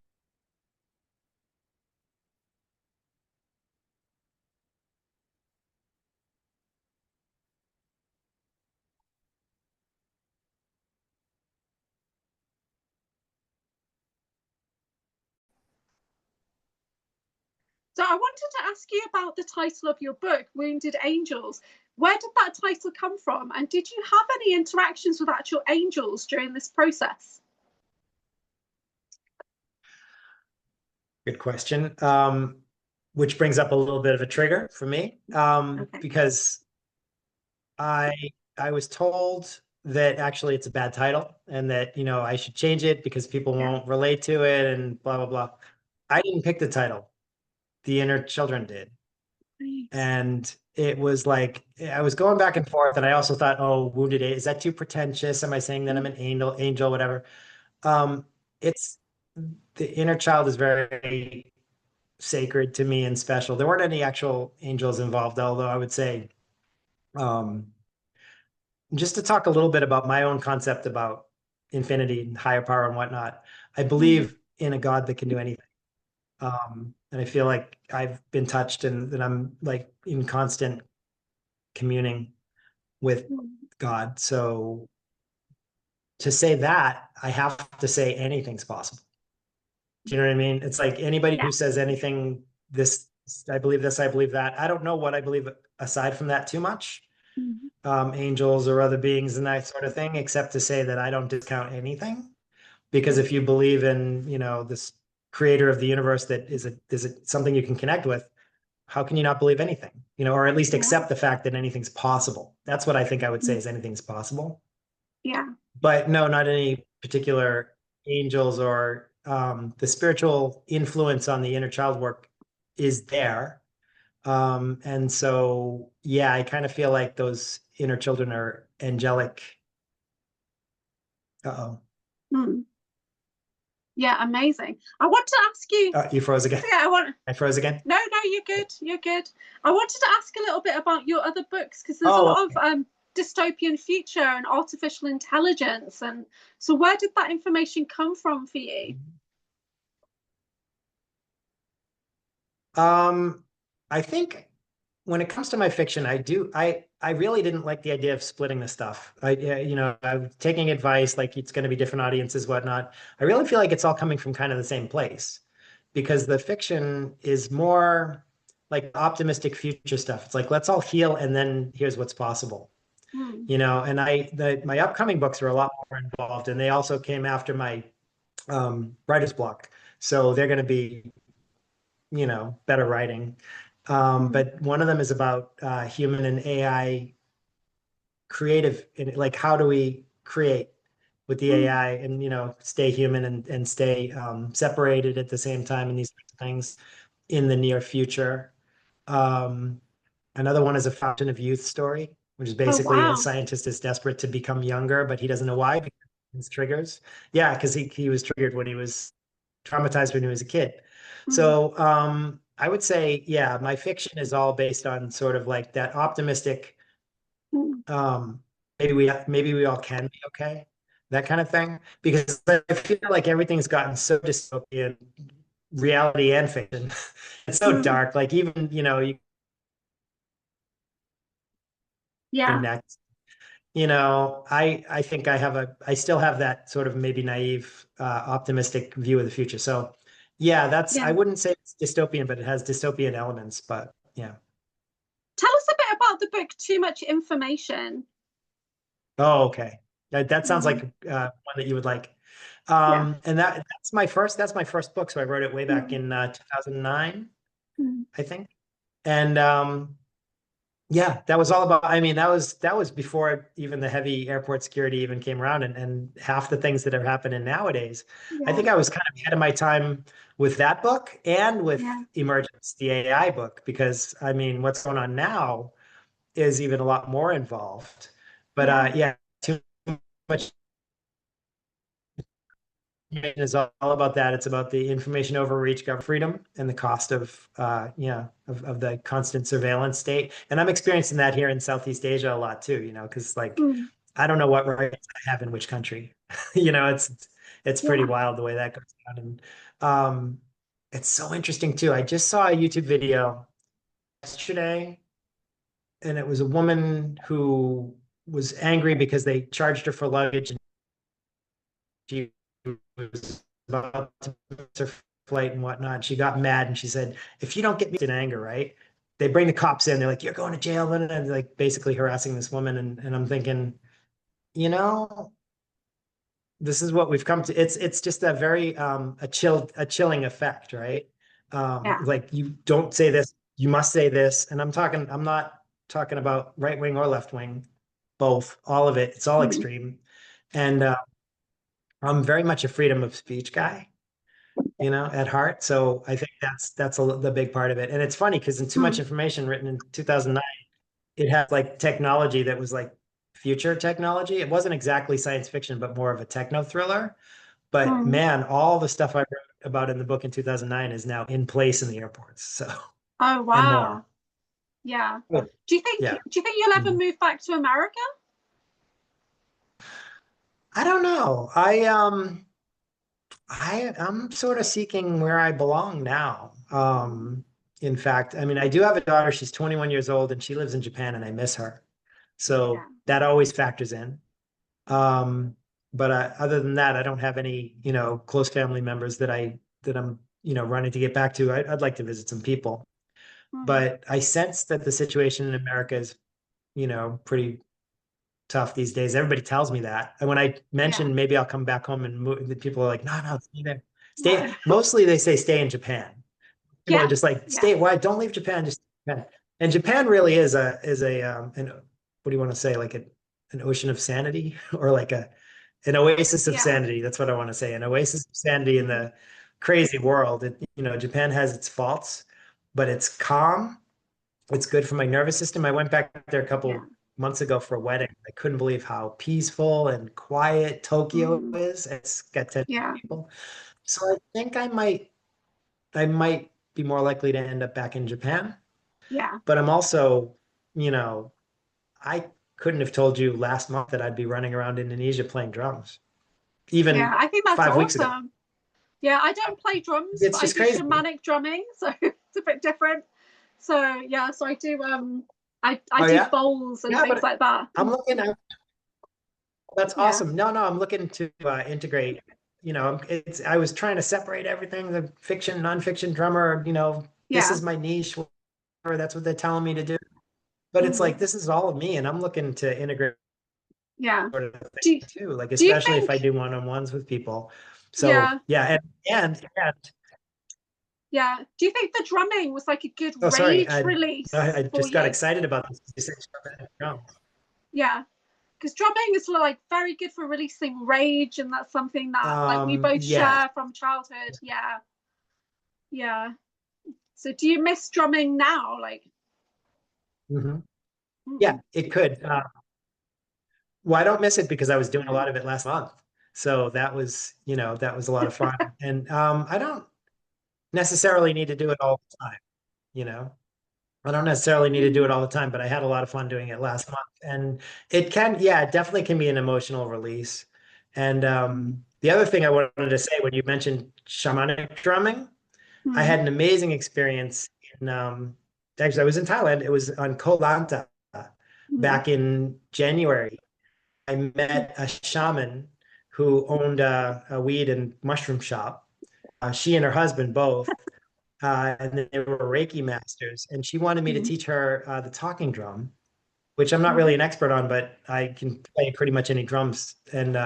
So I wanted to ask you about the title of your book, Wounded Angels. Where did that title come from? And did you have any interactions with actual angels during this process? Good question. Which brings up a little bit of a trigger for me, Okay. because I I was told that actually it's a bad title and that I should change it because people Yeah. won't relate to it and blah blah blah. I didn't pick the title. The Inner Children did. Nice. And it was like I was going back and forth, and I also thought, oh, wounded, is that too pretentious? Am I saying that I'm an angel, whatever? Um, it's the inner child is very sacred to me and special. There weren't any actual angels involved, although I would say, um, just to talk a little bit about my own concept about infinity and higher power and whatnot. I Mm. believe in a God that can do anything. And I feel like I've been touched and that I'm like in constant communing with Mm. God. So to say that, I have to say anything's possible. Do you know what I mean? It's like anybody Yeah. who says anything, I believe this, I believe that. I don't know what I believe aside from that too much, Mm. angels or other beings and that sort of thing, except to say that I don't discount anything. Because Yeah. if you believe in, this creator of the universe that is something you can connect with, how can you not believe anything? Or at least Yeah. accept the fact that anything's possible. That's what I think I would say Mm. is anything's possible. Yeah. But no, not any particular angels or the spiritual influence on the inner child work is there. And so, yeah, I kind of feel like those inner children are angelic. Uh-oh. Mm. Yeah. Amazing. I want to ask you. You froze again. Yeah. I want. I froze again. No, no, you're good. You're good. I wanted to ask a little bit about your other books because there's a Oh, lot of dystopian future and artificial intelligence, and so where did that information come from for you? um, I think when it comes to my fiction, I really didn't like the idea of splitting the stuff. I'm taking advice, like it's going to be different audiences, whatnot. I really feel like it's all coming from kind of the same place because the fiction is more like optimistic future stuff. It's like, let's all heal and then here's what's possible. Mm. And my upcoming books are a lot more involved and they also came after my writer's block. So they're going to be better writing. Mm. But one of them is about human and AI creative, like how do we create with the Mm. AI and stay human and stay separated at the same time and these things in the near future. Um, Another one is a Fountain of Youth story, which is Oh basically a wow. scientist is desperate to become younger, but he doesn't know why because his triggers. Yeah, because he was triggered when he was traumatized when he was a kid. Mm. So I would say, yeah, my fiction is all based on sort of like that optimistic, Mm. um, maybe we all can be okay, that kind of thing. Because I feel like everything's gotten so dystopian, reality and fiction. It's so Mm. dark. Like even, you Yeah. connect. I think I still have that sort of maybe naive, optimistic view of the future. So yeah, I Yeah. wouldn't say it's dystopian, but it has dystopian elements, but yeah. Tell us a bit about the book Too Much Information. Oh, okay. That sounds like Mm. one that you would like. Yeah. And that's my first book. So I wrote it way back Mm. in 2009, Mm. I think. And Yeah, that was all about, I mean, that was before even the heavy airport security even came around, and half the things that are happening nowadays. I Yeah, think I was kind of ahead of my time with that book and yeah, with Emergence, the AI book, because I mean, what's going on now is even a lot more involved. But yeah. yeah, too much is all about that. It's about the information overreach, government freedom, and the cost of of the constant surveillance state. And I'm experiencing that here in Southeast Asia a lot too, because like Mm, I don't know what rights I have in which country. It's pretty yeah. wild the way that goes down. And it's so interesting too. I just saw a YouTube video yesterday, and it was a woman who was angry because they charged her for luggage, and she was about to miss her flight and whatnot. She got mad and she said, "If you don't get me in anger, right?" They bring the cops in. They're like, "You're going to jail," and like basically harassing this woman. And I'm thinking, you know, this is what we've come to. It's just a very a chilling effect, right? Yeah. Like you don't say this, you must say this. And I'm not talking about right wing or left wing, both, all of it. It's all Mm, extreme. And I'm very much a freedom of speech guy, at heart. So I think that's the big part of it. And it's funny because in Too Much mm, Information, written in 2009, it has like technology that was like future technology. It wasn't exactly science fiction, but more of a techno thriller. But mm. man, all the stuff I wrote about in the book in 2009 is now in place in the airports. So, Oh, and more. wow. Yeah. Good. Do you think do Yeah. you think you'll ever Mhm. move back to America? I don't know. I'm sort of seeking where I belong now. Mm, In fact, I mean, I do have a daughter. She's 21 years old and she lives in Japan and I miss her. yeah. So that always factors in. Um, but other than that, I don't have any, close family members that I'm, running to get back to. I'd like to visit some people, Mm, but I sense that the situation in America is, pretty tough these days. Everybody tells me that. And when I yeah. mention maybe I'll come back home and move, the people are like, no, no, stay there. No. Stay. Mostly they say stay in Japan. People Yeah. are just like, Yeah. stay. Why? Don't leave Japan. Just Japan. And Japan really is a an what do you want to say? Like an ocean of sanity, or like an oasis of Yeah. sanity. That's what I want to say. An oasis of sanity in Mm, the crazy world. Japan has its faults, but it's calm. It's good for my nervous system. I went back there a yeah. couple months ago for a wedding. I couldn't believe how peaceful and quiet Tokyo Mm, is. It's got 10 yeah. people. So I think I might be more likely to end up back in Japan. Yeah. But I'm also, you know, I couldn't have told you last month that I'd be running around Indonesia playing drums, Yeah. even I think that's 5 weeks ago. awesome. Yeah, I don't play drums, It's but I just do crazy. shamanic drumming, so it's a bit different. So yeah, so I do I Oh do yeah, bowls and yeah. things But like that. I'm looking at that's Yeah. awesome. No, I'm looking to integrate. I was trying to separate everything, the fiction, nonfiction drummer. This Yeah. is my niche. Whatever, that's what they're telling me to do. But it's Mm, like this is all of me, and I'm looking to integrate yeah. sort of thing Do too. Like do you especially if I think do one-on-ones with people. So yeah, yeah, and yeah. Do you think the drumming was like a good oh, sorry, rage release I for just got you? excited about this. You said drums. Yeah. Because drumming is like very good for releasing rage, and that's something that like we both Yeah. share from childhood. Yeah. Yeah. So do you miss drumming now? Like, Hmm. Yeah, mm, it could. Well, I don't miss it because I was doing a lot of it last month. So that was a lot of fun. And I don't necessarily need to do it all the time, you know. I don't necessarily need to do mm, it all the time, but I had a lot of fun doing it last month. And it definitely can be an emotional release. And mm, the other thing I wanted to say when you mentioned shamanic drumming, I mm, had an amazing experience in actually I was in Thailand. It was on Koh Lanta mm, back in January. I met a shaman who owned a weed and mushroom shop. She and her husband both, and they were Reiki masters. And she wanted me to mm, teach her the talking drum, which I'm not really mm. an expert on, but I can play pretty much any drums. And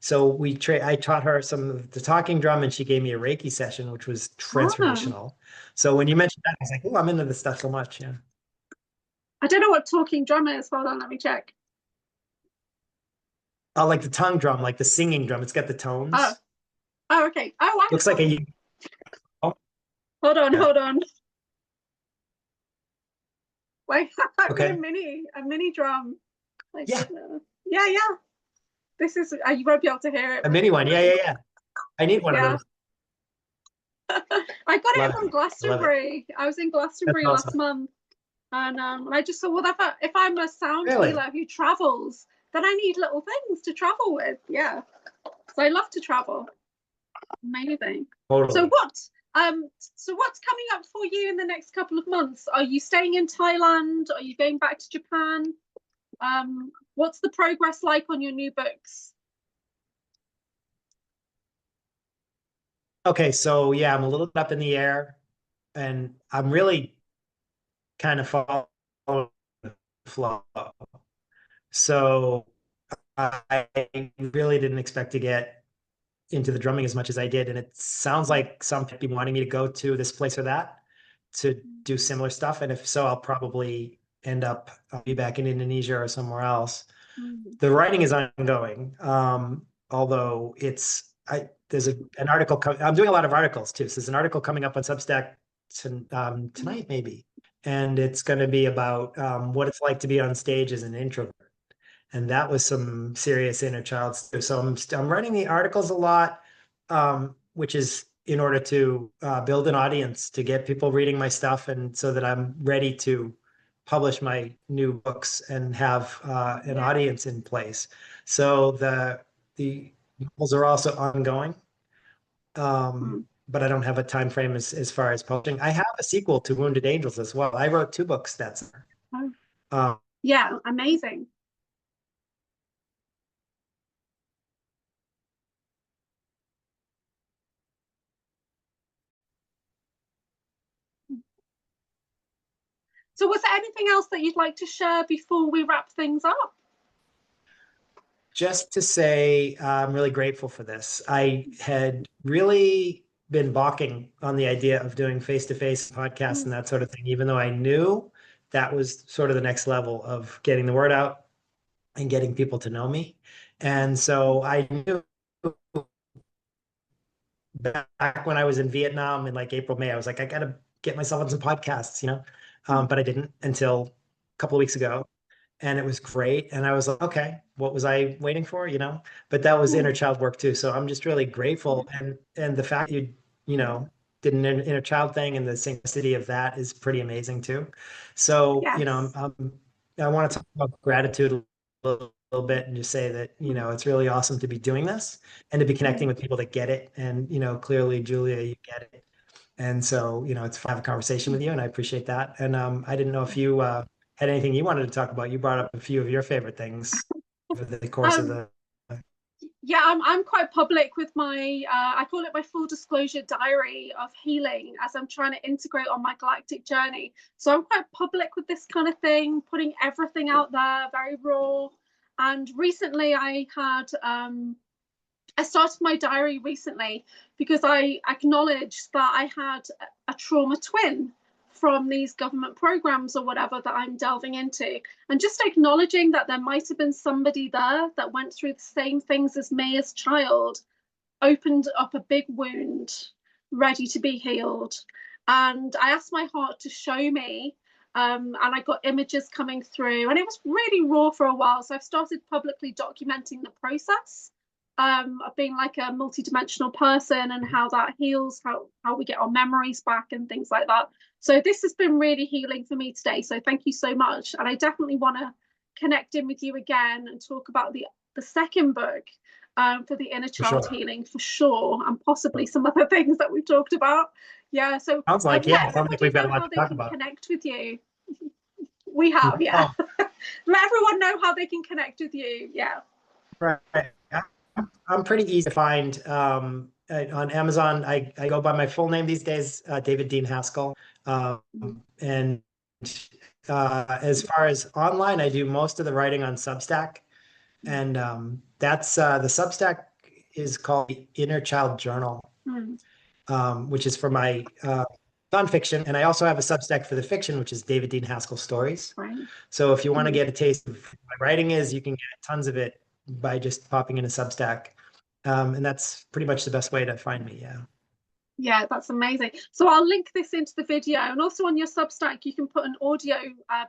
so I taught her some of the talking drum, and she gave me a Reiki session, which was Oh, transformational. So when you mentioned that, I was like, "Oh, I'm into this stuff so much." Yeah. I don't know what talking drum is. Hold on, let me check. Oh, like the tongue drum, like the singing drum. It's got the Oh, tones. oh, okay. Oh, Looks like a. Oh, hold on, yeah. hold on. Wait, that'd be Okay. a mini drum. My Yeah, goodness. Yeah, yeah. This is, you won't be able to hear it, a but mini one. Yeah, yeah, yeah. I need one of yeah. those. I got it Love from it. I love it. Glastonbury. I was in That's Glastonbury last awesome. month, and I just thought, well, if I'm a sound Really? healer who travels, then I need little things to travel with. Yeah, so I love to travel. Amazing. So Totally. what's coming up for you in the next couple of months? Are you staying in Thailand? Are you going back to Japan? What's the progress like on your new books? Okay, so yeah, I'm a little bit up in the air, and I'm really kind of following the flow. So I really didn't expect to get into the drumming as much as I did. And it sounds like some people wanting me to go to this place or that to do similar stuff. And if so, I'll probably end up, I'll be back in Indonesia or somewhere else. Mm. The writing is ongoing. Although there's an article, I'm doing a lot of articles too. So there's an article coming up on Substack tonight, maybe. And it's going to be about what it's like to be on stage as an introvert. And that was some serious inner child stuff. So I'm writing the articles a lot, which is in order to build an audience, to get people reading my stuff, and so that I'm ready to publish my new books and have an Yeah. audience in place. So the novels are also ongoing, Mm. but I don't have a time frame as far as publishing. I have a sequel to Wounded Angels as well. I wrote two books that summer. Oh, Um, yeah, amazing. So was there anything else that you'd like to share before we wrap things up? just to say, I'm really grateful for this. I had really been balking on the idea of doing face-to-face podcasts Mm. and that sort of thing, even though I knew that was sort of the next level of getting the word out and getting people to know me. And so I knew back when I was in Vietnam in like April, May, I was like, I got to get myself on some podcasts, Mm. but I didn't until a couple of weeks ago. And it was great. And I was like, okay, what was I waiting for? But that was inner Mm. child work too. So I'm just really grateful. And the fact did an inner child thing and the synchronicity of that is pretty amazing too. So, Yes. I want to talk about gratitude a little bit and just say that, it's really awesome to be doing this and to be connecting Mm. with people that get it. And, clearly, Julia, you get it. And so, it's fun to have a conversation with you, and I appreciate that. And I didn't know if you had anything you wanted to talk about. You brought up a few of your favorite things over the course of Um, the. yeah, I'm quite public with my I call it my full disclosure diary of healing as I'm trying to integrate on my galactic journey. So I'm quite public with this kind of thing, putting everything out there, very raw. And recently I started my diary recently because I acknowledged that I had a trauma twin from these government programs or whatever that I'm delving into. And just acknowledging that there might have been somebody there that went through the same things as me as child opened up a big wound ready to be healed. And I asked my heart to show me. And I got images coming through, and it was really raw for a while. So I've started publicly documenting the process of being like a multidimensional person and how that heals, how we get our memories back and things like that. So this has been really healing for me today. So thank you so much. And I definitely want to connect in with you again and talk about the second book for the inner For child sure. healing for sure, and possibly some other things that we've talked about. Yeah, so Sounds like, let yeah, it sounds like everybody we've got know a lot how to they talk can about. connect with you. We have, yeah. Oh, Let everyone know how they can connect with you. Yeah. right. I'm pretty easy to find. On Amazon, I go by my full name these days, David Dean Haskell. And as far as online, I do most of the writing on Substack. And that's the Substack is called the Inner Child Journal, Mm. which is for my nonfiction, and I also have a Substack for the fiction, which is David Dean Haskell Stories. Right. So if you want to get a taste of what my writing is, you can get tons of it by just popping in a Substack. And that's pretty much the best way to find me. Yeah. Yeah, that's amazing. So I'll link this into the video, and also on your Substack, you can put an audio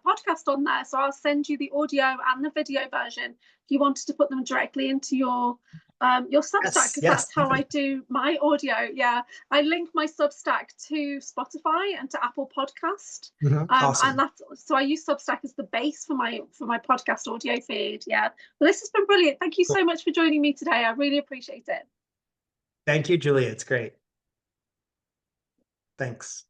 podcast on there. So I'll send you the audio and the video version if you wanted to put them directly into your Substack, because that's how I do my audio. Yeah, I link my Substack to Spotify and to Apple Podcast. Awesome. And that's, so I use Substack as the base for my podcast audio feed. Yeah, well, this has been brilliant. Thank you so much for joining me today. I really appreciate it. Thank you, Julia. It's great. Thanks.